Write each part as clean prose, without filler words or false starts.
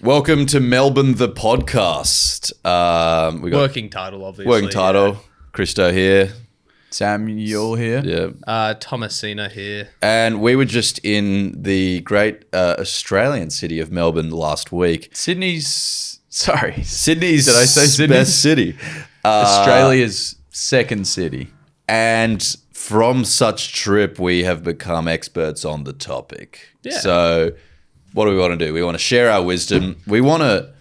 Welcome to Melbourne, the podcast. We got Working title, obviously. working title. Christo here. Samuel here. Yeah. Thomasina here. And we were just in the great Australian city of Melbourne last week. Sydney's Sydney's Did I say Sydney? best city. Australia's second city. And from such trip, we have become experts on the topic. Yeah. So what do we want to do? We want to share our wisdom. We want to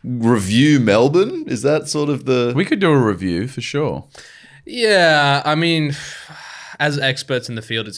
review Melbourne. Is that sort of the... We could do a review for sure. Yeah, I mean, as experts in the field, it's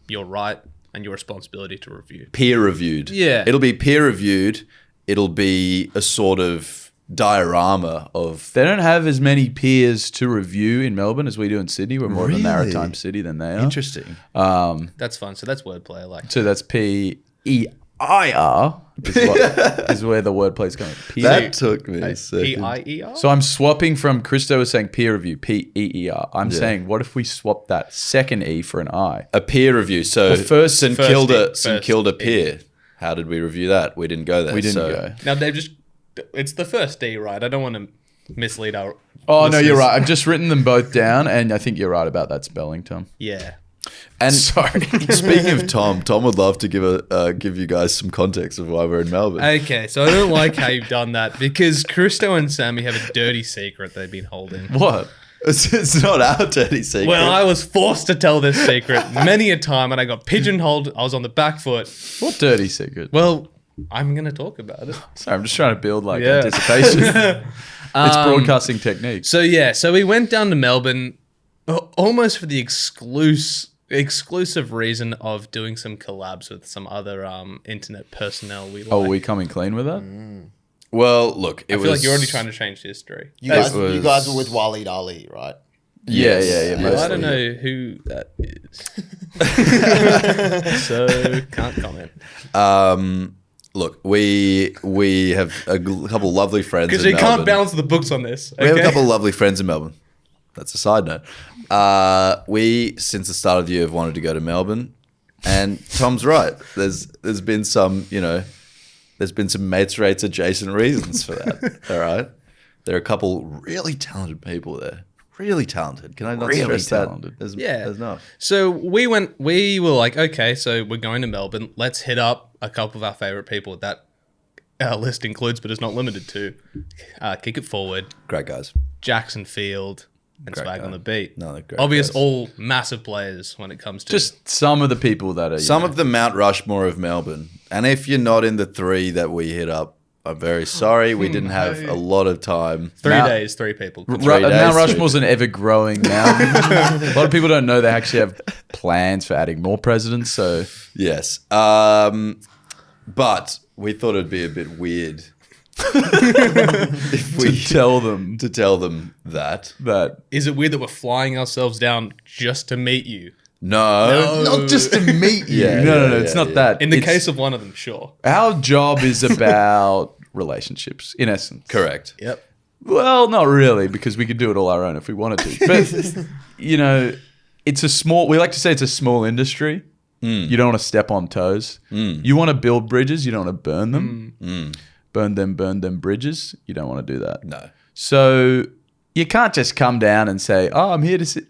your right and your responsibility to review. Peer reviewed. Yeah. It'll be peer reviewed. It'll be a sort of diorama of... They don't have as many peers to review in Melbourne as we do in Sydney. We're more of a maritime city than they are. Interesting. That's fun. So that's wordplay. I like. So that's P-E-I-R is where the wordplay's coming. That took me a second. P-I-E-R? So I'm swapping from Christo was saying peer review, P-E-E-R. I'm saying, what if we swap that second E for an I? A peer review. So first St Kilda Pier. How did we review that? We didn't go there. We didn't go. Now, it's the first D, right? I don't want to mislead our Oh, no, listeners. you're right. I've just written them both down, and I think you're right about that spelling, Tom. Yeah. And Sorry. speaking of Tom would love to give you guys some context of why we're in Melbourne. Okay, so I don't like how you've done that because Christo and Sammy have a dirty secret they've been holding. What? It's not our dirty secret. Well, I was forced to tell this secret many a time and I got pigeonholed. I was on the back foot. What dirty secret? Well, I'm going to talk about it. Sorry, I'm just trying to build Yeah. anticipation. It's broadcasting technique. So we went down to Melbourne almost for the exclusive reason of doing some collabs with some other internet personnel we like. Oh, are we coming clean with that? Well, look, I feel like you're already trying to change history. You guys were with Waleed Ali, right? Yeah. Well, I mostly. don't know who that is. So, can't comment. Look, we have a couple lovely friends Because in you Melbourne. can't balance the books on this. We have a okay? couple of lovely friends in Melbourne. That's a side note. We, since the start of the year, have wanted to go to Melbourne. And Tom's right. There's been some, there's been some mates rates adjacent reasons for that. All right. There are a couple really talented people there. Really talented. Can I not Really stress talented. that as enough? So we were like, okay, so we're going to Melbourne. Let's hit up a couple of our favorite people that our list includes, but is not limited to. Kick It Forward, Great guys. Jackson Field, and Great Swag guy. on the Beat. No, they're great Obvious, guys. all massive players when it comes to Just some of the people that are... Some of the Mount Rushmore of Melbourne. And if you're not in the three that we hit up, I'm very sorry. We didn't have a lot of time. 3 Mount- days, 3 people. days, Mount so- Rushmore's an ever-growing mountain. A lot of people don't know they actually have plans for adding more presidents, so... Yes. But we thought it'd be a bit weird if we tell them to tell them that. that... Is it weird that we're flying ourselves down just to meet you? No. Not just to meet you. Yeah, no, yeah, it's yeah, not yeah. that. In the It's- case of one of them, sure. Our job is about relationships, in essence. Correct. Yep. Well, not really, because we could do it all our own if we wanted to. But, it's a small... We like to say it's a small industry. You don't want to step on toes. You want to build bridges. You don't want to burn them. Burn them bridges. You don't want to do that. No. So you can't just come down and say, "Oh, I'm here to see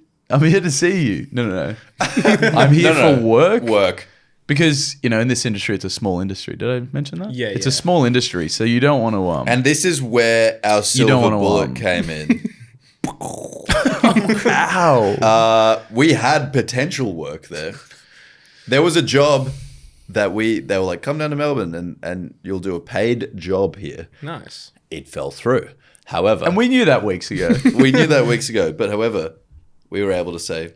you." No. I'm here for work. Work. Because in this industry, it's a small industry. Did I mention that? Yeah, It's yeah. a small industry, so you don't want to. And this is where our silver wanna, bullet came in. Ow! We had potential work there. There was a job that they were like, come down to Melbourne and you'll do a paid job here. Nice. It fell through. However, And we knew that weeks ago. we knew that weeks ago. But however, we were able to say,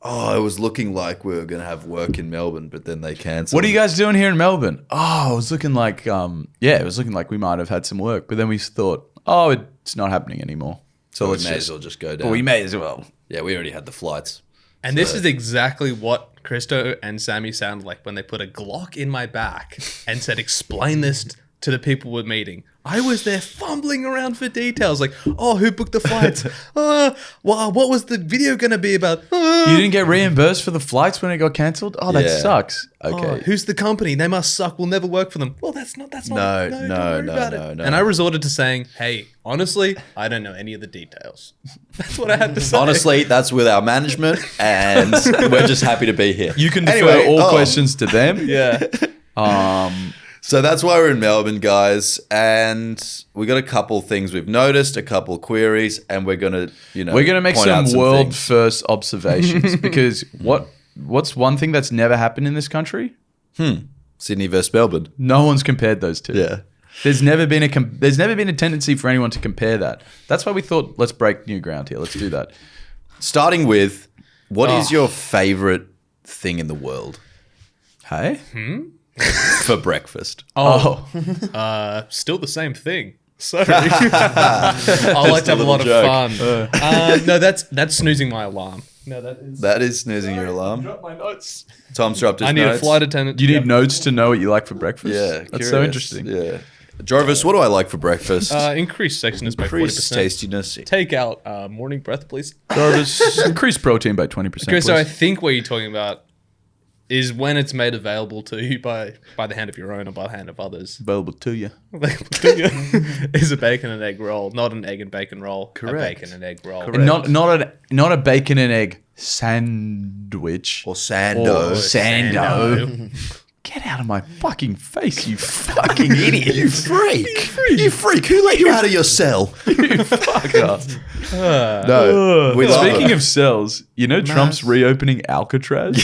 it was looking like we were going to have work in Melbourne, but then they cancelled. What are you guys doing here in Melbourne? Oh, it was looking like, it was looking like we might have had some work, but then we thought, it's not happening anymore. So we let's may just- as well just go down. But we may as well. Yeah, we already had the flights. And this is exactly what Christo and Sammy sound like when they put a Glock in my back and said, explain this to the people we're meeting. I was there fumbling around for details, like, oh, who booked the flights? Wow, what was the video going to be about? You didn't get reimbursed for the flights when it got cancelled? Oh, that Yeah. sucks. Oh, Okay. who's the company? They must suck. We'll never work for them. Well, that's not. Don't worry about it. no. And I resorted to saying, hey, honestly, I don't know any of the details. That's what I had to say. Honestly, that's with our management, and we're just happy to be here. You can defer all questions to them. Yeah. So that's why we're in Melbourne, guys, and we got a couple things we've noticed, a couple queries, and we're gonna, We're going to make point out some world things. first observations because what's one thing that's never happened in this country? Sydney versus Melbourne. No one's compared those two. Yeah. There's never been a tendency for anyone to compare that. That's why we thought, let's break new ground here. Let's do that. Starting with, what is your favorite thing in the world Hey? for breakfast? Still the same thing. Sorry. I like to have a lot of joke. fun. No, that's snoozing my alarm. No, That is snoozing your alarm. Drop my notes. Tom's dropped his I need notes. a flight attendant. You need notes to know what you like for breakfast? Yeah, That's so curious. interesting. Yeah. Jarvis, what do I like for breakfast? Increase sexiness by Increase 40%. tastiness. Take out morning breath, please. Jarvis, increase protein by 20%. Okay, so I please. think what you're talking about is when it's made available to you by the hand of your own or by the hand of others. Available to you. Is a bacon and egg roll, not an egg and bacon roll. Correct. A bacon and egg roll. Correct. And not a bacon and egg sandwich. Or sando. Sando. Get out of my fucking face, you fucking idiot. You freak. You freak. Who let you out of your cell? Fuck off. No. We love Speaking it. of cells, you know Trump's reopening Alcatraz?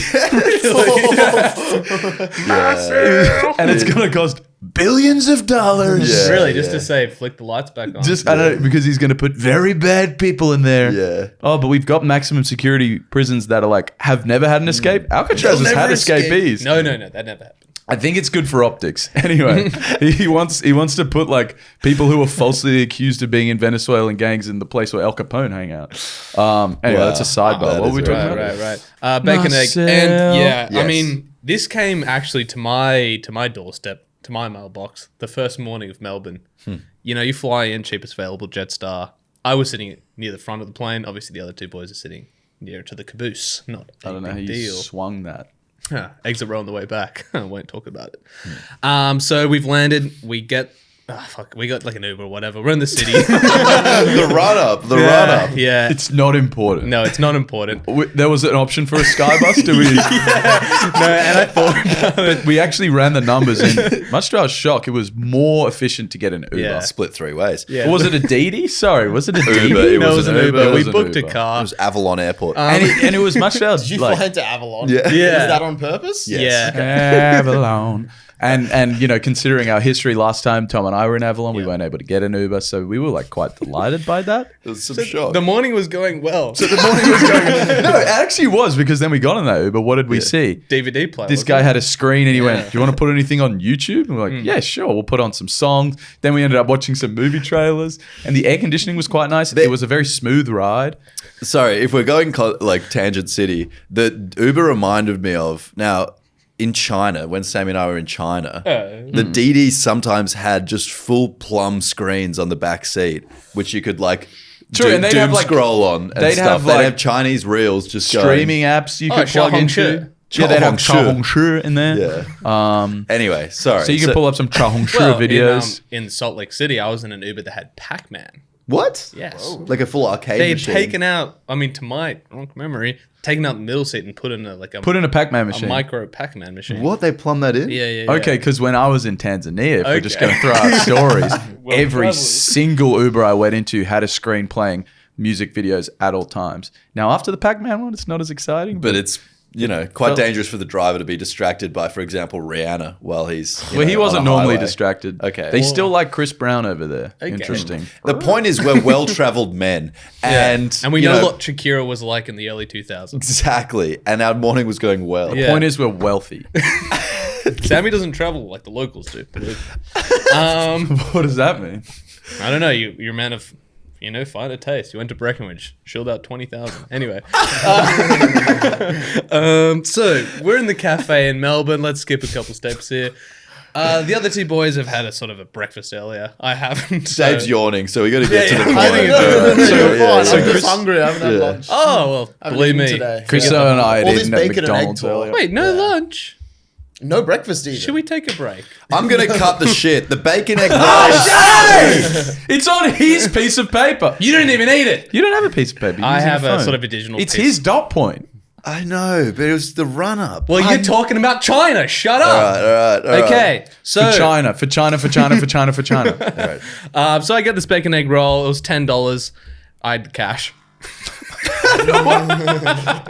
And it's going to cost billions of dollars. Yeah. Really, just to say, flick the lights back on. Just, I don't know, because he's going to put very bad people in there. Yeah. Oh, but we've got maximum security prisons that are like, have never had an escape. Alcatraz They'll has had never escape. escapees. No, that never happened. I think it's good for optics. Anyway, he wants to put like people who are falsely accused of being in Venezuelan gangs in the place where Al Capone hang out. Anyway, Wow. that's a sidebar. That What is were we talking right, about? Right. Bacon egg. Marcel. And yeah, I Yes. mean, this came actually to my doorstep, to my mailbox, the first morning of Melbourne. You know, you fly in, cheapest available, Jetstar. I was sitting near the front of the plane. Obviously, the other two boys are sitting near to the caboose. Not a I don't know how big you deal. swung that. Exit row on the way back. I won't talk about it. So we've landed. We got like an Uber or whatever. We're in the city. The run up. The run up. Yeah. It's not important. No, it's not important. There was an option for a skybus. Do we? No, and I thought, We actually ran the numbers, and much to our shock, it was more efficient to get an Uber. Yeah. Split three ways. Yeah. Or was it a Didi? Sorry, was it a Didi? Uber, it no, it was was an an Uber. Uber. It We was an booked a Uber. It car. was Avalon Airport. And it was much better. Did you like, fly into Avalon? Yeah. Yeah. Was that on purpose? Yes. Yeah. Avalon. And you know, considering our history last time Tom and I were in Avalon, we weren't able to get an Uber, so we were like quite delighted by that. It was some shock. The morning was going well. No, it actually was, because then we got in that Uber. What did we see? DVD player. This guy had a screen and he went, "Do you want to put anything on YouTube?" And we're like, "Yeah, sure. We'll put on some songs." Then we ended up watching some movie trailers, and the air conditioning was quite nice. It was a very smooth ride. Sorry, if we're going like Tangent City, the Uber reminded me of now in China, when Sammy and I were in China, the DD sometimes had just full plum screens on the back seat, which you could like True, and they'd doom have, like- scroll on and they'd stuff. have, They'd like, have Chinese reels just Streaming apps you could plug into. Xiaohongshu. Yeah, they'd have Xiaohongshu. Xiaohongshu in there. Yeah. Anyway, sorry. So you can pull up some Xiaohongshu Well, videos. in Salt Lake City, I was in an Uber that had Pac-Man. What? Yes. Like a full arcade They'd machine. taken out, I mean, to my wrong memory, taken out the middle seat and put in a Put in a Pac-Man machine. micro Pac-Man machine. What? They plumb that in? Yeah. Okay, because when I was in Tanzania, if we're just Okay. going to throw out stories, Well, every probably. single Uber I went into had a screen playing music videos at all times. Now, after the Pac-Man one, it's not as exciting. But it's, quite Felt- dangerous for the driver to be distracted by, for example, Rihanna while he's. well, he wasn't on a normally highway. distracted. Okay. They still like Chris Brown over there. Okay. Interesting. The point is, we're well-traveled men, and we you know what Shakira was like in the early 2000s. exactly. And our morning was going well. Yeah. Point is, we're wealthy. Sammy doesn't travel like the locals do. What does that mean? I don't know. You're a man of, finer taste. You went to Breckenridge, shilled out 20,000. Anyway, so we're in the cafe in Melbourne. Let's skip a couple steps here. The other two boys have had a sort of a breakfast earlier. I haven't. so- Dave's yawning, so we got to get to the Yeah, point. I think No, it's- you're fine. so I'm just Chris- hungry. I haven't had lunch. Oh well, I haven't believe eaten me. today. Christo and I had All this eaten at bacon and egg McDonald's talk. earlier. Wait, no Yeah. lunch. No breakfast either. Should we take a break? I'm going to cut the shit. The bacon egg rolls. It's on his piece of paper. You didn't even eat it. You don't have a piece of paper. You're I using have your a phone. sort of additional. It's piece. his dot point. I know, but it was the run-up. Well, you're talking about China. Shut All up. right. All right. Okay, so For China. So I get this bacon egg roll. It was $10. I had cash.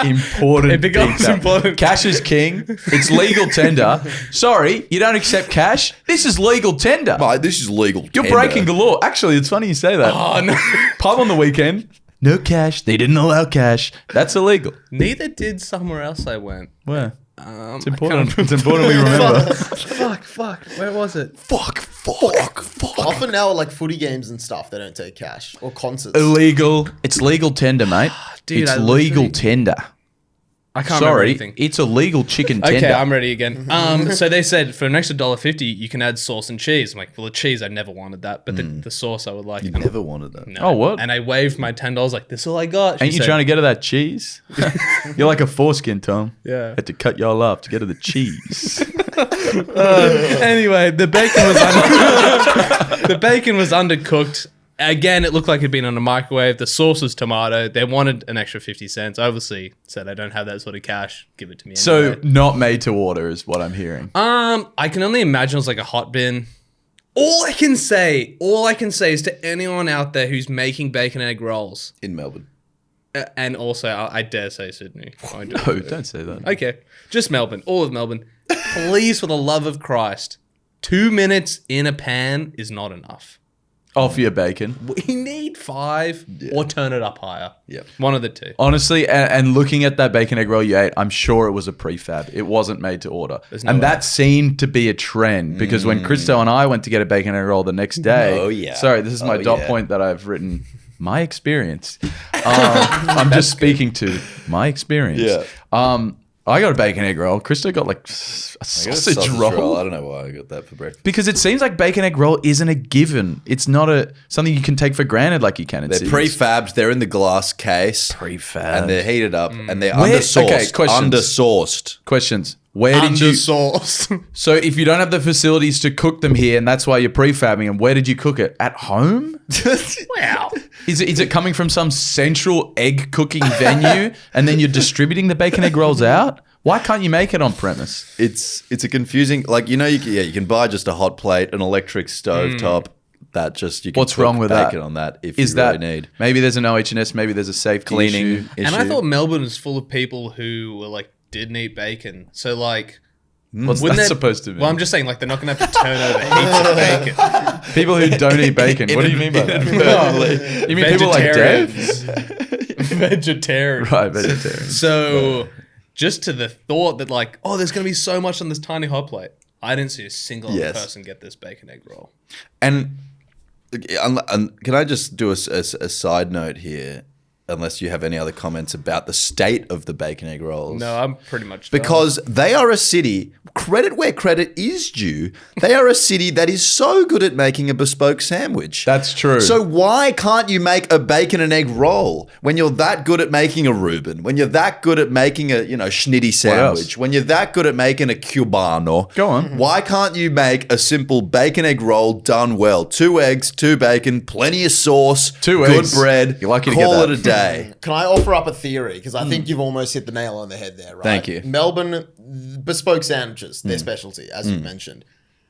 Important. It becomes detail. important. Cash is king. It's legal tender. Sorry, you don't accept cash? This is legal tender. Mate, this is legal. You're tender. breaking the law. Actually, it's funny you say that. Oh no. Pub on the weekend. No cash. They didn't allow cash. That's illegal. Neither did somewhere else I went. Where? It's I important. can't- It's important we remember. Fuck. Where was it? Fuck. Often now, like footy games and stuff, they don't take cash or concerts. Illegal. It's legal tender, mate. Dude, it's I legal literally- tender. I can't remember Sorry, anything. it's a legal chicken tender. Okay, I'm ready again. So they said for an extra $1.50 you can add sauce and cheese. I'm like, well, the cheese I never wanted that, but the sauce I would like. You And- never wanted that. no. Oh, what? And I waved my $10 like, this is all I got. Ain't you trying to get her that cheese? You're like a foreskin, Tom. Yeah. Had to cut y'all off to get her the cheese. Anyway, the bacon was undercooked. Again, it looked like it'd been on a microwave. The sauce was tomato. They wanted an extra 50 cents. I obviously said I don't have that sort of cash. Give it to me. So anyway. not made to order is what I'm hearing. I can only imagine it was like a hot bin. All I can say is to anyone out there who's making bacon egg rolls, In Melbourne. and also I dare say Sydney. I do. No, don't say that. Okay, just Melbourne, all of Melbourne. Please, for the love of Christ, 2 minutes in a pan is not enough. Oh, for your bacon. We need 5 or turn it up higher. Yep. One of the two. Honestly, and looking at that bacon egg roll you ate, I'm sure it was a prefab. It wasn't made to order. no And way. that seemed to be a trend because when Christo and I went to get a bacon egg roll the next day. Oh, yeah. Sorry, this is my Oh, dot yeah. point that I've written. My experience. I'm just speaking to my experience. Yeah. I got a bacon egg roll. Christo got like a I got a sausage roll. I don't know why I got that for breakfast. Because it seems like bacon egg roll isn't a given. It's not something you can take for granted like you can in They're cities. prefabbed. They're in the glass case. Prefab. And they're heated up and they're Where- undersourced. okay, questions. Undersourced. Questions. Where did you... sauce? So if you don't have the facilities to cook them here and that's why you're prefabbing them, where did you cook it? At home? Wow. Is it coming from some central egg cooking venue and then you're distributing the bacon egg rolls out? Why can't you make it on premise? It's a confusing, like, you know, you can buy just a hot plate, an electric stove top. That just, you can What's cook wrong with bacon that? on that if Is you that really need. maybe there's an OH&S, maybe there's a safety Cleaning issue. issue. And I thought Melbourne was full of people who were like, didn't eat bacon. So like, What's wouldn't that that- supposed to mean? well, I'm just saying, like, they're not going to have to turn over heaps of bacon. People who don't eat bacon. What do you mean by that? You mean people like Dave? Vegetarians. Right, vegetarian. So, just to the thought that, like, oh, there's going to be so much on this tiny hot plate. I didn't see a single other Yes. person get this bacon egg roll. And can I just do a side note here? Unless you have any other comments about the state of the bacon egg rolls. No, I'm pretty much done. Because they are a city, credit where credit is due, they are a city that is so good at making a bespoke sandwich. That's true. So why can't you make a bacon and egg roll when you're that good at making a Reuben, when you're that good at making a, schnitty sandwich, when you're that good at making a cubano? Go on. Why can't you make a simple bacon egg roll done well? 2 eggs, 2 bacon, plenty of sauce, 2 good eggs. bread, You're lucky to call get it that. a day. Can I offer up a theory? Because I think you've almost hit the nail on the head there, right? Thank you. Melbourne, bespoke sandwiches, their specialty, as you mentioned.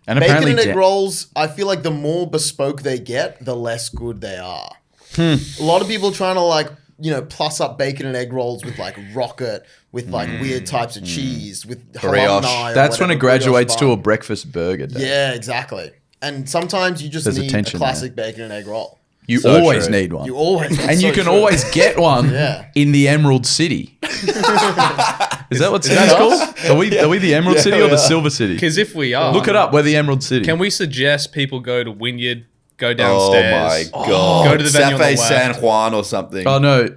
And Bacon apparently and egg rolls, I feel like the more bespoke they get, the less good they are. A lot of people trying to plus up bacon and egg rolls with like rocket, with like weird types of cheese, with Brioche. halloumi or That's when whatever, it graduates brioche to a bun. breakfast burger. Dave. Yeah, exactly. And sometimes you just There's a need a tension classic bacon and egg roll. You So always true. need one. You always and you so can true. always get one Yeah. in the Emerald City. Is that what city's that called? us? Are we the Emerald City or we the are. Silver City? Because if we are, Look it up. We're the Emerald City. Can we suggest people go to Wynyard, go Oh downstairs? my god! Go to the venue on the Cafe left. San Juan or something. Oh no.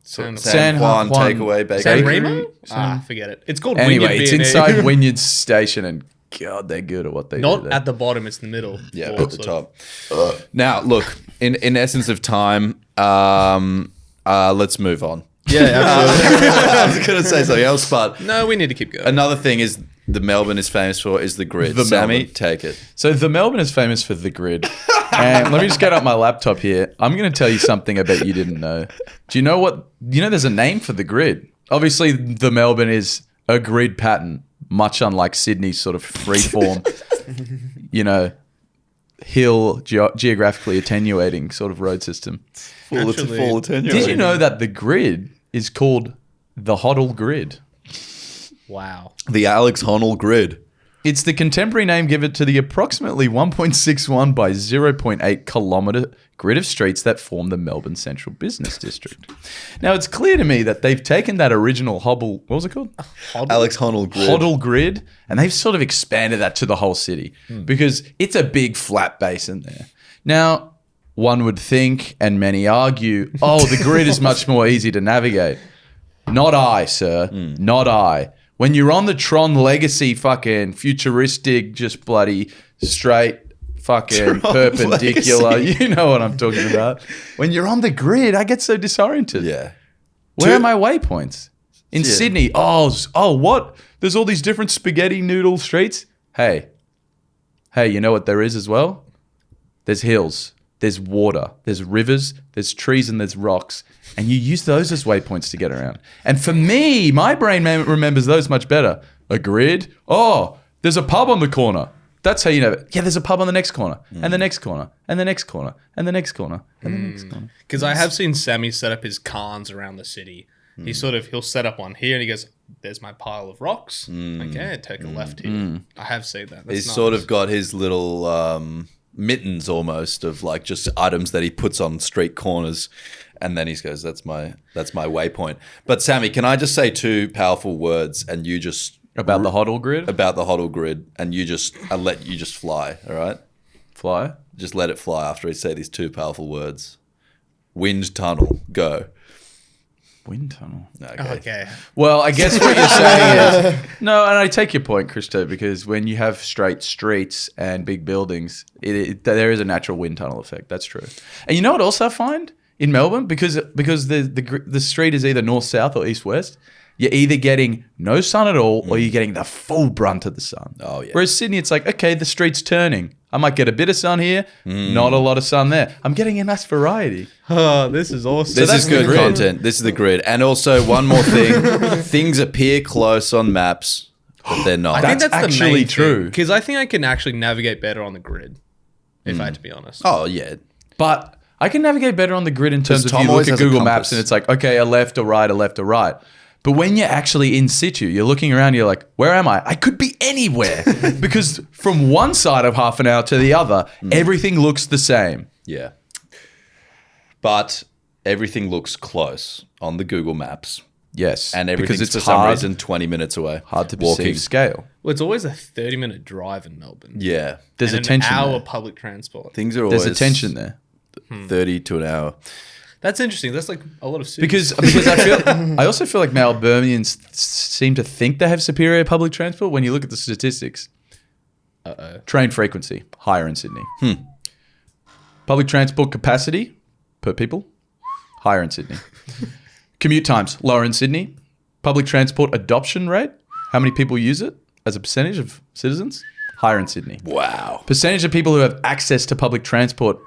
San, San Juan Juan. takeaway bacon. San Bakery? Remo? Forget it. It's called Anyway, Wynyard it's B&A. inside Wynyard Station, and God, they're good at what they do. Not there. at the bottom, it's the middle. Yeah, Or at the sort top. Now, look, in essence of time, let's move on. Yeah, absolutely. I was going to say something else, but No, we need to keep going. another thing is the Melbourne is famous for is the grid. The Sammy, Melbourne. take it. So the Melbourne is famous for the grid. And let me just get up my laptop here. I'm going to tell you something I bet you didn't know. Do you know what? You know, there's a name for the grid. Obviously, the Melbourne is a grid pattern, much unlike Sydney's sort of freeform, hill geographically attenuating sort of road system. Actually, Did you know that the grid is called the Hoddle Grid? Wow. The Alex Honnold grid. It's the contemporary name given to the approximately 1.61 by 0.8 kilometre grid of streets that form the Melbourne Central Business District. Now, it's clear to me that they've taken that original what was it called? Alex Honnold grid. Hoddle Grid, and they've sort of expanded that to the whole city because it's a big flat basin there. Now, one would think, and many argue, the grid is much more easy to navigate. Not I, sir. Not I. When you're on the Tron Legacy fucking futuristic, just bloody straight fucking perpendicular, Legacy. you know what I'm talking about. When you're on the grid, I get so disoriented. Yeah. Where are my waypoints? In Sydney, what? There's all these different spaghetti noodle streets. Hey, you know what there is as well? There's hills, there's water, there's rivers, there's trees, and there's rocks. And you use those as waypoints to get around. And for me, my brain remembers those much better. A grid? Oh, there's a pub on the corner. That's how you know it. Yeah, there's a pub on the next corner, and the next corner, and the next corner, and the next corner, and the next corner. Because I have seen Sammy set up his cons around the city. He'll set up one here and he goes, there's my pile of rocks. Okay, take a left here. I have seen that. That's He's nice. sort of got his little mittens almost of like just items that he puts on street corners. And then he goes, that's my waypoint. But Sammy, can I just say two powerful words and you just... About the Hoddle Grid? About the Hoddle Grid. And I'll let you just fly, all right? Fly? Just let it fly after I say these two powerful words. Wind tunnel, go. Wind tunnel. Okay. Well, I guess what you're saying is... No, and I take your point, Christo, because when you have straight streets and big buildings, there is a natural wind tunnel effect. That's true. And you know what else I find in Melbourne? Because the street is either north-south or east-west, you're either getting no sun at all or you're getting the full brunt of the sun. Oh, yeah. Whereas Sydney, it's like, okay, the street's turning. I might get a bit of sun here, not a lot of sun there. I'm getting a nice variety. Oh, this is awesome. This is good grid. content. This is the grid. And also, one more thing. Things appear close on maps, but they're not. I think That's that's actually the main true. Because I think I can actually navigate better on the grid, if I had to be honest. Oh, yeah. But I can navigate better on the grid in terms of Tom you always look at has a Google compass. Maps and it's like, okay, a left, a right, a left, a right. But when you're actually in situ, you're looking around, you're like, where am I? I could be anywhere. Because from one side of half an hour to the other, everything looks the same. Yeah. But everything looks close on the Google Maps. Yes. And everything's because it's for some hard, reason 20 minutes away. hard to walking. perceive scale. Well, it's always a 30-minute drive in Melbourne. Yeah. There's and a tension an hour there. public transport. Things are always There's a tension there. 30 to an hour. That's interesting. That's like a lot of cities. Because I also feel like Melburnians seem to think they have superior public transport when you look at the statistics. Train frequency higher in Sydney. Public transport capacity per people higher in Sydney. Commute times lower in Sydney. Public transport adoption rate, how many people use it as a percentage of citizens, higher in Sydney. Wow. Percentage of people who have access to public transport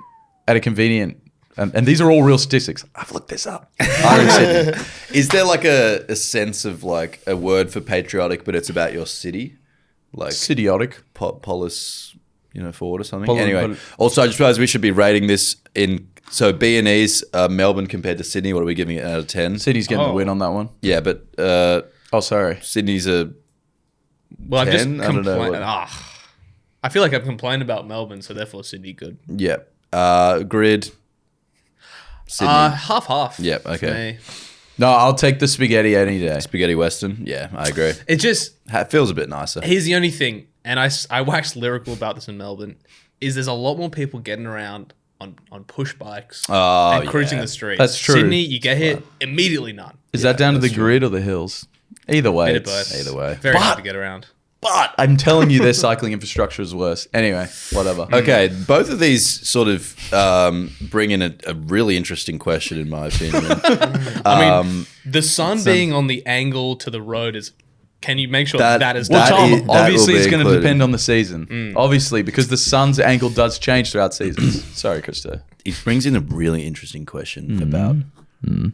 at a convenient, and these are all real statistics. I've looked this up. Higher in Sydney. Is there like a sense of like a word for patriotic, but it's about your city? Like Idiotic. polis, forward or something? Pol- Anyway, pol- also I just realized we should be rating this in, so B&E's Melbourne compared to Sydney, what are we giving it out of 10? Sydney's getting the Oh. win on that one. Yeah, but Oh, sorry. Sydney's a... well, I've just 10? I don't know complained. what- I feel like I've complained about Melbourne, so therefore Sydney good. Yeah. Grid. Sydney. Half. Yep, for okay. me. No, I'll take the spaghetti any day. Spaghetti Western. Yeah, I agree. It just It feels a bit nicer. here's the only thing, and I waxed lyrical about this in Melbourne, is there's a lot more people getting around on push bikes Oh, and cruising yeah. the streets. That's true. Sydney, you get hit immediately, none. Is that down to the grid or the hills? Either way. Bit of it's- both. either way. Very hard But- to get around. But I'm telling you, their cycling infrastructure is worse. Anyway, whatever. Okay, both of these sort of bring in a really interesting question, in my opinion. I mean, the sun being on the angle to the road is. Can you make sure that is Well, that Tom, is- that obviously will be it's going to included. depend on the season. Obviously, because the sun's angle does change throughout seasons. Sorry, Christo. It brings in a really interesting question about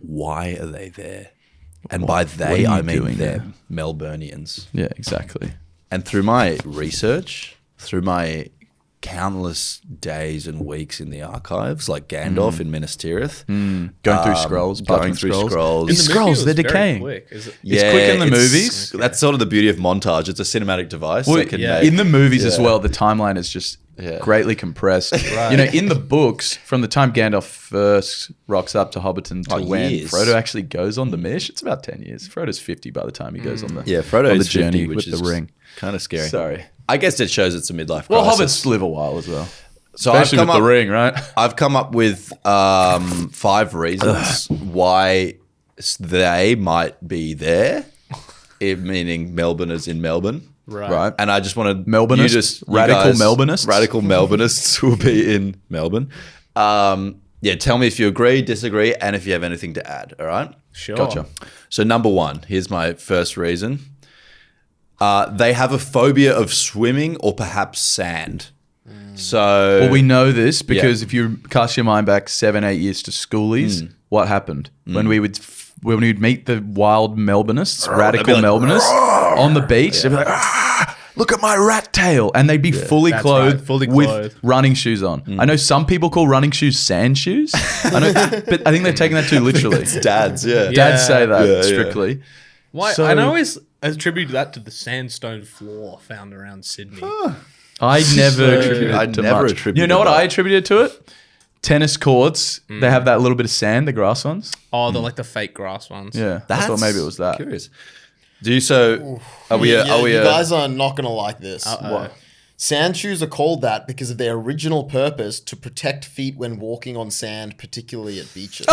why are they there? And by are they, you I mean doing them, Melburnians. Yeah, exactly. And through my research, through my countless days and weeks in the archives, like Gandalf in Minas Tirith, Going through scrolls, going parchment through scrolls. scrolls. These In the scrolls, movie, it was they're very decaying. quick. Is it? It's quick in the movies. That's sort of the beauty of montage. It's a cinematic device Well, that can yeah. make... in the movies as Yeah. well, the timeline is just Yeah. greatly compressed. Right. You know, in the books, from the time Gandalf first rocks up to Hobbiton to Oh, when years. Frodo actually goes on the Mish, it's about 10 years. Frodo's 50 by the time he goes on the Yeah, Frodo on the is 50, journey which with is the ring. kind of scary. Sorry. I guess it shows it's a midlife Well, crisis. hobbits live a while as well. So I've Especially come with up, the ring, right? I've come up with 5 reasons why they might be there, meaning Melbourne is in Melbourne. Right. And I just want to Melbourneists? Radical Melbourneists? Radical Melbourneists will be in Melbourne. Yeah, tell me if you agree, disagree, and if you have anything to add. All right. Sure. Gotcha. So number 1, here's my first reason. They have a phobia of swimming or perhaps sand. So Well, we know this because if you cast your mind back 7-8 years to schoolies, what happened when we'd meet the wild Melbourneists, radical they'd be like, Melbourneists on the beach? They'd be like, "Look at my rat tail," and they'd be fully That's clothed, right, fully with clothed. running shoes on. I know some people call running shoes sand shoes, I know, but I think they're taking that too literally. it's dads, yeah. Dads say that Yeah, yeah. strictly. Why? So- and I always attribute that to the sandstone floor found around Sydney. I never attributed it I to never much. attributed You know what that. I attributed to it? Tennis courts. They have that little bit of sand, the grass ones. Oh, they're like the fake grass ones. Yeah, I thought maybe it was that. Curious. Do you so? Are we? Yeah, Are we? you guys are not gonna like this. What? Sand shoes are called that because of their original purpose to protect feet when walking on sand, particularly at beaches.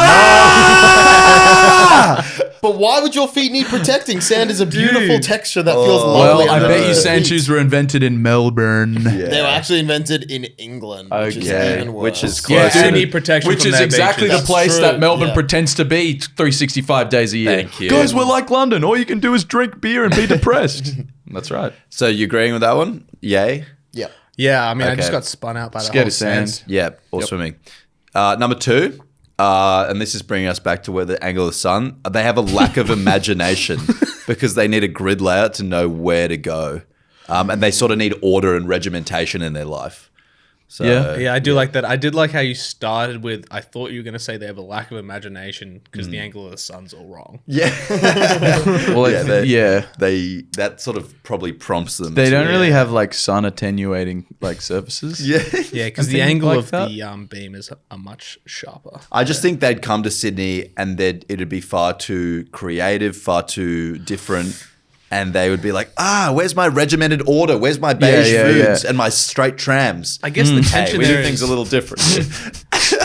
But why would your feet need protecting? Sand is a beautiful texture that feels lovely. Well, I under bet you the sand feet. shoes were invented in Melbourne. They were actually invented in England, which is Okay. even worse. Which is Yeah, close. they to- need protection Which from is their exactly beaches. the place true, that Melbourne yeah. pretends to be 365 days a year. Thank you. Guys, we're like London. All you can do is drink beer and be depressed. That's right. So you agreeing with that one? Yay. Yeah. Yeah, I mean, I just Okay. got spun out by the Scared whole of sand. sand. Yeah. Or swimming. Number 2. And this is bringing us back to where the angle of the sun. They have a lack of imagination because they need a grid layout to know where to go, and they sort of need order and regimentation in their life. So, Yeah. Yeah, I do like that. I did like how you started with, I thought you were going to say they have a lack of imagination because the angle of the sun's all wrong. Yeah. Well, Yeah, they that sort of probably prompts them. They to- don't really have like sun attenuating like surfaces. Yeah. Yeah, because And the things angle like of that. the beam is a much sharper. I just think they'd come to Sydney and it'd be far too creative, far too different. And they would be like, where's my regimented order? Where's my beige foods and my straight trams? I guess the Hey, tension we do there things is a little different.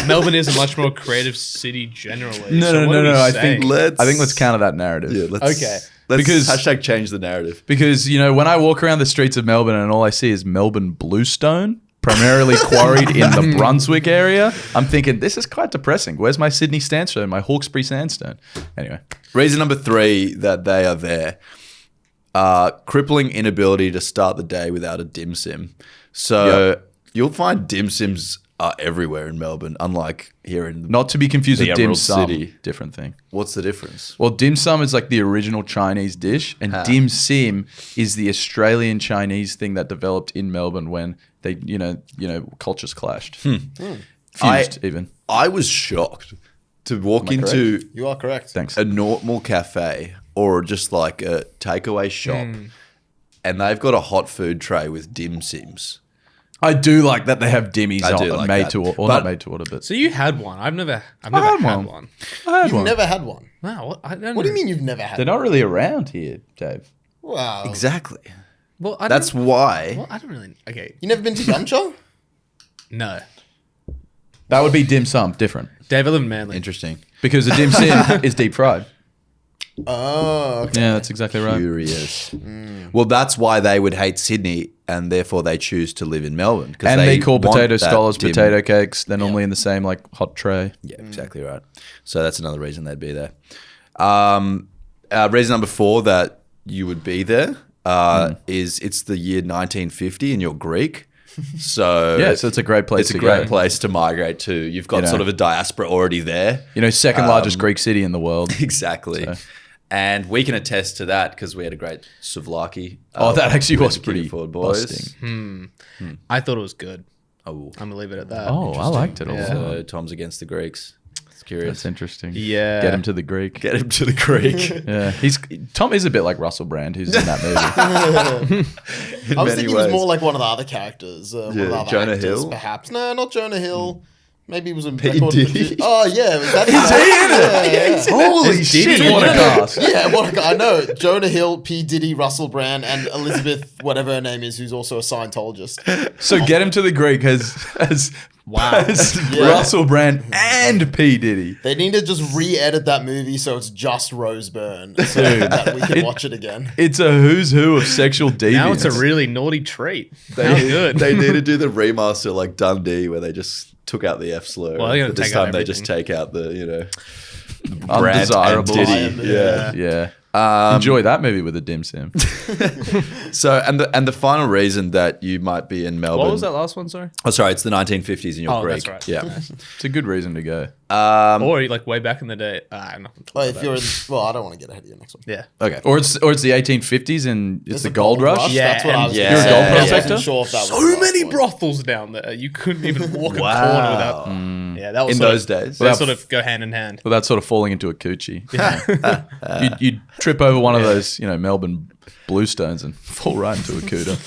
Melbourne is a much more creative city generally. No, so what are we I saying? think let's counter that narrative. let's, Okay. Let's Because- hashtag change the narrative. Because, you know, when I walk around the streets of Melbourne and all I see is Melbourne bluestone, primarily quarried in the Brunswick area, I'm thinking, this is quite depressing. Where's my Sydney sandstone, my Hawkesbury sandstone? Anyway. Reason number 3 that they are there. Crippling inability to start the day without a dim sim. So you'll find dim sims are everywhere in Melbourne, unlike here in Not to be confused The with dim Emerald sum. City. Different thing. What's the difference? Well, dim sum is like the original Chinese dish, and dim sim is the Australian Chinese thing that developed in Melbourne when they, you know, cultures clashed. Fused even. I was shocked to walk I into You are correct. Thanks. a normal cafe or just like a takeaway shop and they've got a hot food tray with dim sims. I do like that they have dimmies I do on, like made that. to or But- not made to order, but So you had one. I've never had had one. one. I had You've one. never had one. Wow, what, I don't What do you know. mean you've never had They're not really around here, Dave. one? Wow. Exactly. Well, I That's don't, why. well, I don't really. Okay, You never been to Yumcha? no. That would be dim sum, different. Dave, I live in Manly. Interesting. Because a dim sim is deep fried. Oh, okay. Yeah, that's exactly right. Curious. Well, that's why they would hate Sydney, and therefore they choose to live in Melbourne. 'Cause And they call want potato that scholars dim- potato cakes. They're normally in the same like hot tray. Yeah, exactly right. So that's another reason they'd be there. Reason number 4 that you would be there is it's the year 1950 and you're Greek. So Yeah, so it's a great place it's to a great go. place to migrate to. You've got You know. sort of a diaspora already there. You know, second largest Greek city in the world. Exactly. So- And we can attest to that because we had a great souvlaki. Oh, that actually was with the pretty King Forward boys. busting. I thought it was good. Oh, I'm gonna leave it at that. Oh, I liked it a Yeah. lot. so Tom's against the Greeks. It's curious. That's interesting. Yeah. Get him to the Greek. Get him to the Greek. Yeah, Tom is a bit like Russell Brand, who's in that movie. In I was many thinking he was ways. more like one of the other characters. One of the other Jonah actors, Hill? perhaps. No, not Jonah Hill. Maybe he was a P. record Diddy? producer. Oh, yeah. Was that Is he in it? Holy shit! What a cast! Yeah, what a guy. I know. Jonah Hill, P. Diddy, Russell Brand, and Elizabeth, whatever her name is, who's also a Scientologist. So Get Him to the Greek has Yeah. Russell Brand and P Diddy. They need to just re-edit that movie so it's just Rose Byrne so that we can watch it again. It's a who's who of sexual deviance. Now it's a really naughty trait. How good. They need to do the remaster like Dundee where they just took out the F slur. Well, they're gonna but this take out time they just everything. take out the, Brand and Undesirable. Diddy. Yeah. Yeah. Enjoy that movie with a dim sim. So and the final reason that you might be in Melbourne. What was that last one? Sorry. Oh, sorry, it's the 1950s and you're Oh, Greek. that's right. Yeah. It's a good reason to go. Or like way back in the day. I'm not gonna talk Well, about if you're that. in, well, I don't want to get ahead of your next one. Yeah. Okay. Or it's the 1850s and it's the gold rush. Yeah, That's what I was and- gonna You're a say. gold I prospector? wasn't sure if that was So the last many one. brothels down there. You couldn't even walk a Wow. corner without. Yeah, that was In sort those of, days. They Well, sort of go hand in hand. Well, that's sort of falling into a coochie. You'd trip over one of those, Melbourne bluestones and fall right into a cooter.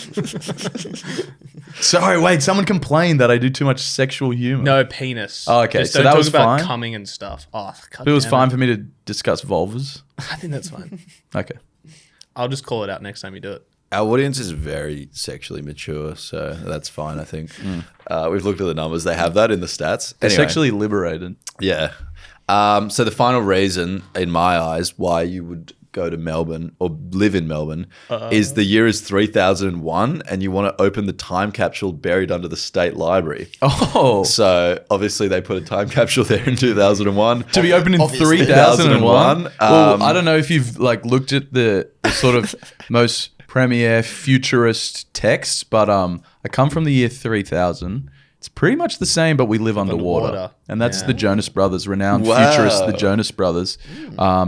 Sorry, wait. Someone complained that I do too much sexual humor. No penis. Oh, okay, Just so don't that talk was about fine? coming and stuff. Oh, God It was damn fine for me to discuss vulvas. I think that's fine. Okay. I'll just call it out next time you do it. Our audience is very sexually mature, so that's fine, I think. We've looked at the numbers. They have that in the stats. They're Anyway, sexually liberated. yeah. So the final reason, in my eyes, why you would go to Melbourne or live in Melbourne is the year is 3001 and you want to open the time capsule buried under the State Library. Oh. So obviously they put a time capsule there in 2001. To be opened in Obviously. 3001. 2001, Well, I don't know if you've looked at the sort of most premier futurist texts, but I come from the year 3000. It's pretty much the same, but we live underwater. underwater. And that's Yeah. the Jonas Brothers, renowned Wow. futurists, the Jonas Brothers,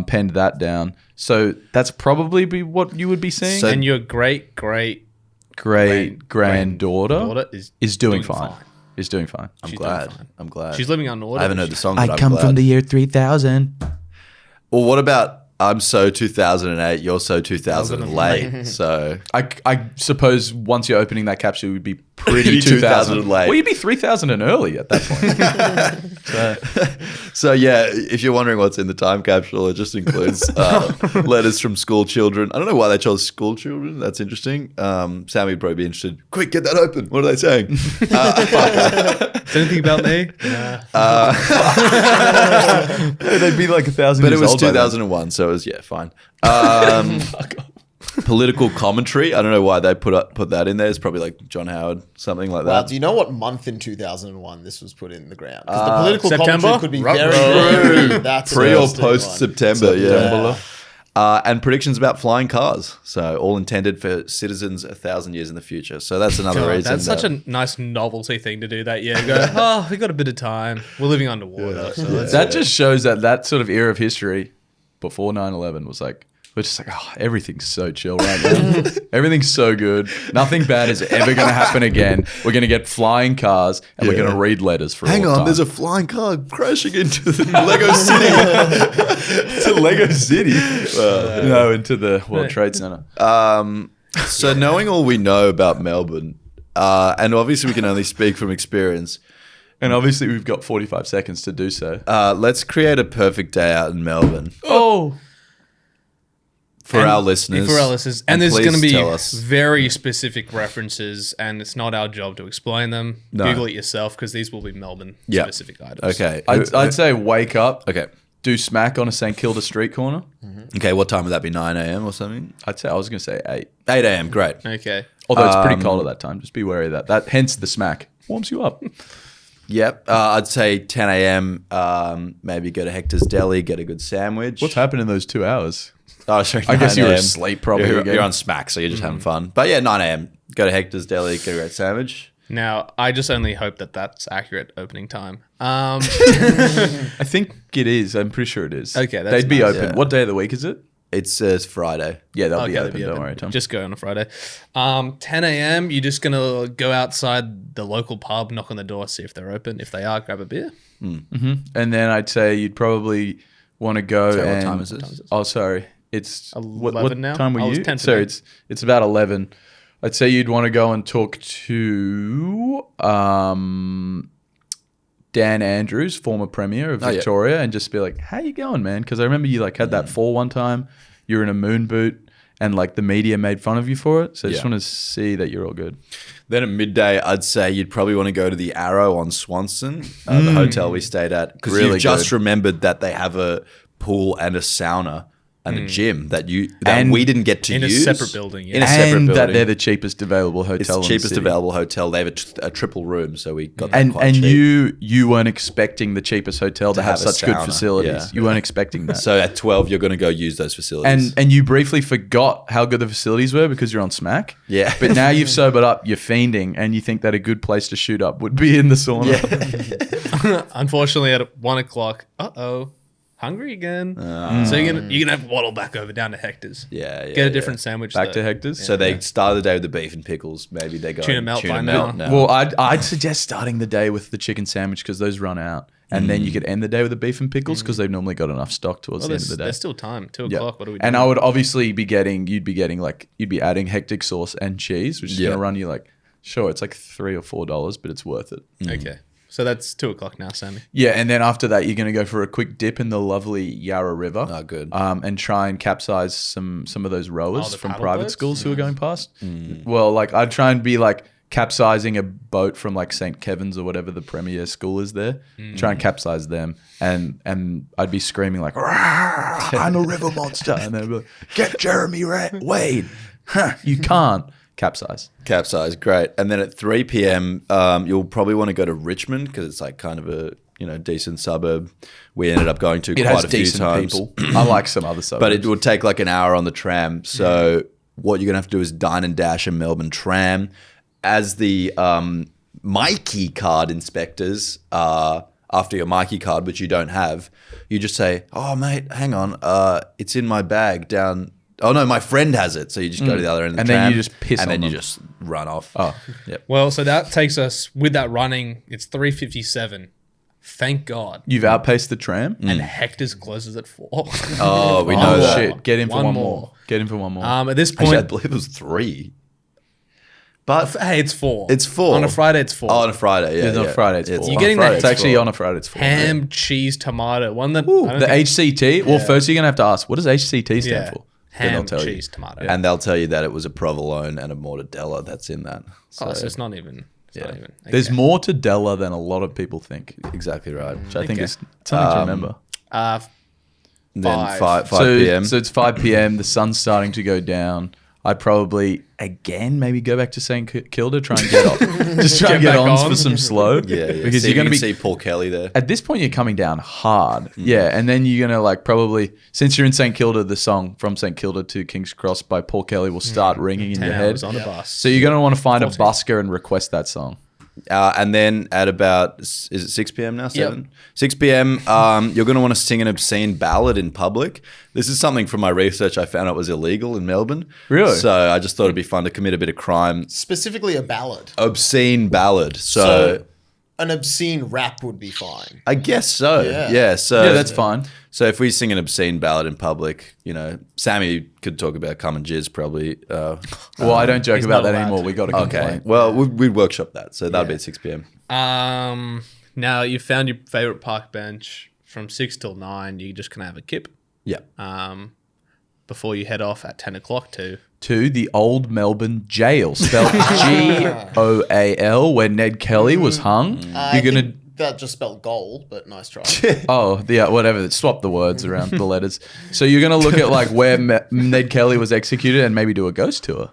penned that down. So that's probably what you would be seeing. So- And your great Great granddaughter daughter is doing fine. Is doing fine. I'm She's glad. doing fine. I'm glad. She's living underwater. I haven't heard the song, but I'm glad. year 3000. Well, what about I'm so 2008, you're so 2008. So I suppose once you're opening that capsule, you'd be pretty Pretty 2000 2000 late. Well, you'd be 3000 and early at that point. So yeah, if you're wondering what's in the time capsule, it just includes letters from school children. I don't know why they chose school children. That's interesting. Sammy would probably be interested. Quick, get that open. What are they saying? Is anything about me? They'd be like 1,000 But it years was old by then. 2001, so it was fine. Political commentary. I don't know why they put that in there. It's probably like John Howard, something like Well, that. do you know what month in 2001 this was put in the ground? Because the political September? commentary could be Ruh-roh. very That's Pre an or interesting post one. September, yeah. Yeah. And predictions about flying cars. So all intended for citizens 1,000 years in the future. So that's another God, reason. that's such a nice novelty thing to do that year. Go, oh, we got a bit of time. We're living underwater. So let's That just shows that sort of era of history before 9/11 was like, we're just like, oh, everything's so chill right now. Everything's so good. Nothing bad is ever going to happen again. We're going to get flying cars and we're going to read letters for Hang all on, time. there's a flying car crashing into the Lego City. to Lego City. No, into the World Trade Center. So knowing all we know about Melbourne, and obviously we can only speak from experience, And obviously we've got 45 seconds to do so. let's create a perfect day out in Melbourne Oh. for our listeners. For our listeners. And there's please going to be tell us. very specific references, and it's not our job to explain them. No. Google it yourself, because these will be Melbourne Yeah. specific items. Okay. I'd say wake up, Okay. do smack on a St Kilda street corner. Okay, what time would that be? 9 a.m. or something? I was going to say 8. 8 a.m. Great. Okay. Although it's pretty cold at that time. Just be wary of that. Hence the smack. Warms you up. Yep. I'd say 10 a.m. Maybe go to Hector's Deli, get a good sandwich. What's happened in those 2 hours? Oh, sorry. I guess 9 you were a.m.. asleep probably You're, again. you're on smack, so you're just having fun. But yeah, 9 a.m. Go to Hector's Deli, get a great sandwich. Now, I just only hope that that's accurate opening time. I think it is. I'm pretty sure it is. Okay, that's They'd be nice. open. Yeah. What day of the week is it? It's Friday. Yeah, they'll be Okay, open. Don't worry, Tom. Just go on a Friday. 10 a.m., you're just going to go outside the local pub, knock on the door, see if they're open. If they are, grab a beer. And then I'd say you'd probably want to go Sorry, and... what time is this? Oh, sorry. It's... 11 what now? time were Oh, you? it's 10 Sorry, today. it's about 11. I'd say you'd want to go and talk to Dan Andrews, former Premier of Oh, yeah. Victoria, and just be like, how you going, man? Because I remember you like had that fall one time. You were in a moon boot and like the media made fun of you for it. So I just Yeah. want to see that you're all good. Then at midday, I'd say you'd probably want to go to the Arrow on Swanson, the hotel we stayed at, because Really you've just good. remembered that they have a pool and a sauna and a gym that And we didn't get to In a use. separate building, yeah. In a separate And that building. they're the cheapest available hotel It's in the the cheapest city. available hotel. They have a triple room, so we got that And quite cheap. you weren't expecting the cheapest hotel to have have a such good sauna, facilities. yeah. You weren't expecting that. So at 12, you're going to go use those facilities. And you briefly forgot how good the facilities were because you're on smack. Yeah. But now you've sobered up, you're fiending, and you think that a good place to shoot up would be in the sauna. Unfortunately, at 1 o'clock, hungry again. So you're gonna have to waddle back over down to Hector's. Yeah, Get a different sandwich. Back though. to Hector's. So they start the day with the beef and pickles. Maybe they go Tuna melt by now. Well, I'd suggest starting the day with the chicken sandwich because those run out. And then you could end the day with the beef and pickles because they've normally got enough stock towards Well, the end of the day. there's still time. 2 Yeah. o'clock. What are we doing? And I would obviously you'd be adding hectic sauce and cheese, which is Yeah. going to run you like, sure, it's like $3 or $4, but it's worth it. Okay. So that's 2 o'clock now, Sammy. Yeah, and then after that, you're going to go for a quick dip in the lovely Yarra River. Oh, good. And try and capsize some of those rowers the from paddle private boats? schools who are going past. Well, like I'd try and be like capsizing a boat from like St. Kevin's or whatever the premier school is there. Try and capsize them, and I'd be screaming like, "Rah, "I'm a river monster!" And they'd be like, "Get Jeremy Wade." Huh, you can't capsize. Capsize, great. And then at 3 p.m., you'll probably want to go to Richmond because it's like kind of a decent suburb. We ended up going to It quite has a few decent times. people. I like some other suburbs, But it would take like an hour on the tram. So what you're going to have to do is dine and dash a Melbourne tram. As the Mikey card inspectors, after your Mikey card, which you don't have, you just say, "Oh, mate, hang on. It's in my bag down." Oh, no, my friend has it. So you just go to the other end of the And tram. then you just piss and on then you them. just run off. Oh. Yep. Well, so that takes us with that running. It's 3:57. Thank God. You've outpaced the tram. And Hector's closes at 4. Oh, we know Oh that. shit! Get in for One one more. more. Get in for one more. At this point, Actually, I believe it was 3. But hey, it's 4. It's 4. On a Friday, it's 4. Oh, on a Friday, yeah. It's on yeah. Friday. It's 4. You're getting Friday, that- It's actually on a Friday. It's 4. Ham, cheese, tomato. One that I don't The think- HCT. Well, first you're gonna have to ask, what does HCT stand yeah. for? Then Ham, they'll tell you. cheese, tomato. And they'll tell you that it was a provolone and a mortadella that's in that. So it's not even. It's not Yeah. even. There's okay. more to Della than a lot of people think, exactly right. which I think Okay. is something to remember. Then 5 So, p.m. so it's 5 p.m. The sun's starting to go down. I'd probably again maybe go back to St Kilda, try and get off, just try and Get get back on on. for some slow. yeah. because See you're if gonna you be can see Paul Kelly there. at this point you're coming down hard, yeah, and then you're gonna like probably since you're in St Kilda, the song From St Kilda to King's Cross by Paul Kelly will start ringing in 10 your head. hours on a bus. So you're gonna want to find 14. a busker and request that song. And then at about, is it 6 p.m. now? 7? 6 p.m., you're going to want to sing an obscene ballad in public. This is something from my research I found it was illegal in Melbourne. Really? So I just thought it'd be fun to commit a bit of crime. Specifically a ballad. Obscene ballad. So An obscene rap would be fine. I guess so. Yeah. Yeah. So Yeah, that's fine. So if we sing an obscene ballad in public, Sammy could talk about cum and jizz probably. Well, I don't joke He's about not that allowed anymore. to. We got a Okay. complaint. Well, we'd workshop that. So that'll be at 6 p.m. Now you found your favorite park bench from 6 till 9. You're just gonna have a kip. Yeah. Before you head off at 10 o'clock to The old Melbourne jail, spelled Goal, where Ned Kelly was hung. You're gonna That just spelled goal, but nice try. Oh, yeah, whatever. Swap the words around the letters. So you're going to look at like where Ned Kelly was executed and maybe do a ghost tour.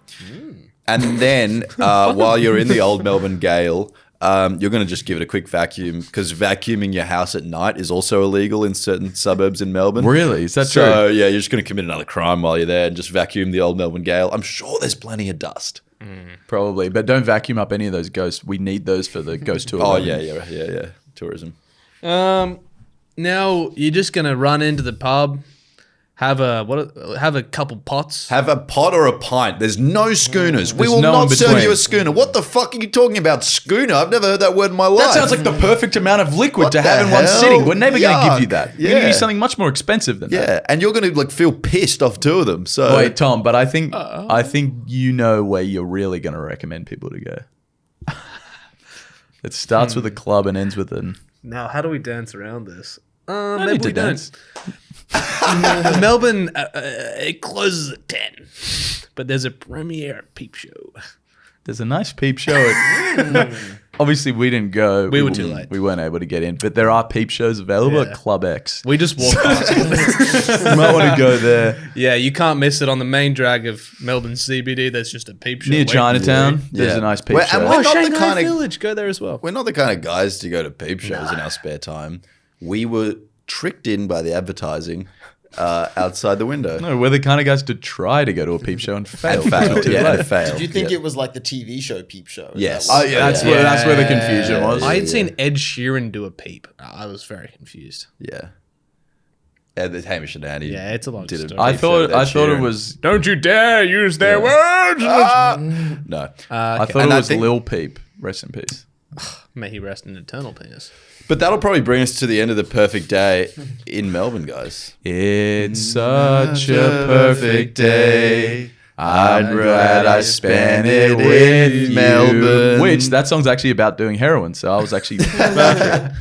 And then while you're in the old Melbourne Gale, you're going to just give it a quick vacuum because vacuuming your house at night is also illegal in certain suburbs in Melbourne. Really? Is that So, true? yeah, you're just going to commit another crime while you're there and just vacuum the old Melbourne Gale. I'm sure there's plenty of dust. Probably. But don't vacuum up any of those ghosts. We need those for the ghost tour. Oh, yeah. Tourism. Now you're just gonna run into the pub, have a couple pots. Have a pot or a pint. There's no schooners. We There's will no not in serve between. you a schooner. What the fuck are you talking about, schooner? I've never heard that word in my life. That sounds like the perfect amount of liquid What to have the in one hell? sitting. We're never going to give you Yuck. that. We're going to give Yeah. you something much more expensive than that. Yeah, and you're going to like feel pissed off two of them. So Wait, Tom, but I think you know where you're really going to recommend people to go. It starts with a club and ends with an... Now, how do we dance around this? need Maybe to we dance. don't. Melbourne, it closes at 10, but there's a premiere peep show. There's a nice peep show. Obviously, we didn't go. We were too late. We weren't able to get in. But there are peep shows available Yeah. at Club X. We just walked past. You might want to go there. Yeah, you can't miss it on the main drag of Melbourne CBD. There's just a peep show Near waiting. Chinatown, Yeah. there's a nice peep Well, show. and we're Oh, not the Shanghai kind of Village. Go there as well. we're not the kind of guys to go to peep shows in our spare time. We were tricked in by the advertising outside the window. No, we're the kind of guys to try to go to a peep show and fail. And failed. Too Yeah, late. and failed. Did you think Yeah. it was like the TV show Peep Show? Is Yes. that what- Oh, yeah, that's where the confusion was. I had seen Ed Sheeran do a peep. I was very confused. Yeah. Yeah, the Hamish and Andy. Yeah, it's a long did story. I peep show with thought Ed it Sheeran. was. Don't you dare use their words. No. I thought And it I was think- Lil Peep. Rest in peace. May he rest in eternal penis. But that'll probably bring us to the end of the perfect day in Melbourne, guys. It's such a perfect day. I'm glad I spent it with Melbourne. Which that song's actually about doing heroin, so I was actually perfect.